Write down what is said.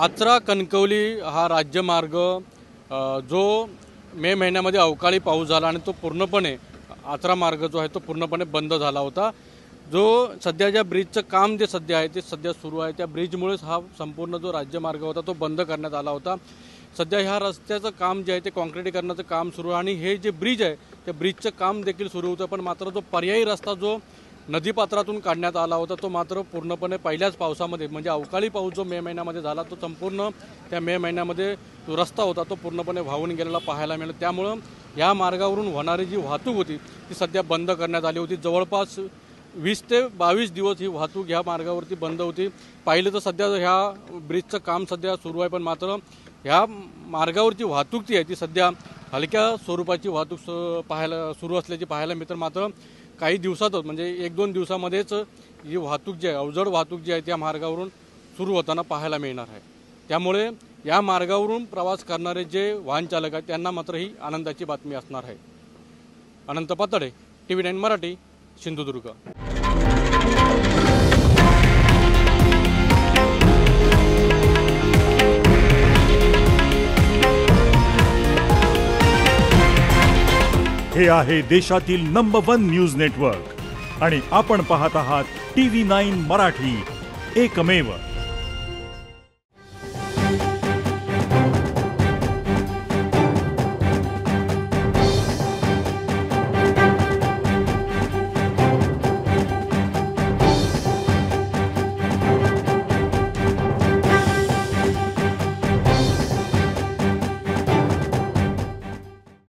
आचरा कणकवली हा राज्यमार्ग जो मे महिन्यामध्ये अवकाळी पाऊस झाला आणि तो पूर्णपणे आचरा मार्ग जो आहे तो पूर्णपणे बंद झाला होता। जो सध्या ज्या ब्रिजचं काम जे सध्या आहे ते सध्या सुरू आहे, त्या ब्रिजमुळेच हा संपूर्ण जो राज्यमार्ग होता तो बंद करण्यात आला होता। सध्या ह्या रस्त्याचं काम जे आहे ते कॉन्क्रिटीकरणाचं काम सुरू आहे आणि हे जे ब्रिज आहे त्या ब्रिजचं काम देखील सुरू होतं, पण मात्र जो पर्यायी रस्ता जो नदीपात्रातून काढण्यात आला होता तो मात्र पूर्णपणे पहिल्याच पावसामध्ये म्हणजे अवकाळी पाऊस जो मे महिन्यामध्ये झाला तो संपूर्ण त्या मे महिन्यामध्ये जो रस्ता होता तो पूर्णपणे वाहून गेलेला पाहायला मिळाला। त्यामुळं या मार्गावरून होणारी जी वाहतूक होती ती सध्या बंद करण्यात आली होती। जवळपास 20 ते 22 दिवस ही वाहतूक ह्या मार्गावरती बंद होती। पाहिलं तर सध्या ह्या ब्रिजचं काम सध्या सुरू आहे, पण मात्र ह्या मार्गावरची वाहतूक जी आहे ती सध्या हलक्या स्वरूपाची वाहतूक पाहायला सुरू असल्याची पाहायला मिळतं। मात्र काही दिवसातच म्हणजे 1-2 दिवसामध्येच ही वाहतूक जी आहे अवजड वाहतूक जी आहे त्या मार्गावरून सुरू होताना पाहायला मिळणार आहे। त्यामुळे या मार्गावरून प्रवास करणारे जे वाहन चालक आहेत त्यांना मात्र ही आनंदाची बातमी असणार आहे। अनंत पातळे, TV9 मराठी, सिंधुदुर्ग। हे आहे देशातील नंबर 1 न्यूज नेटवर्क आणि आपण पाहत आहात TV9 मराठी, एकमेव।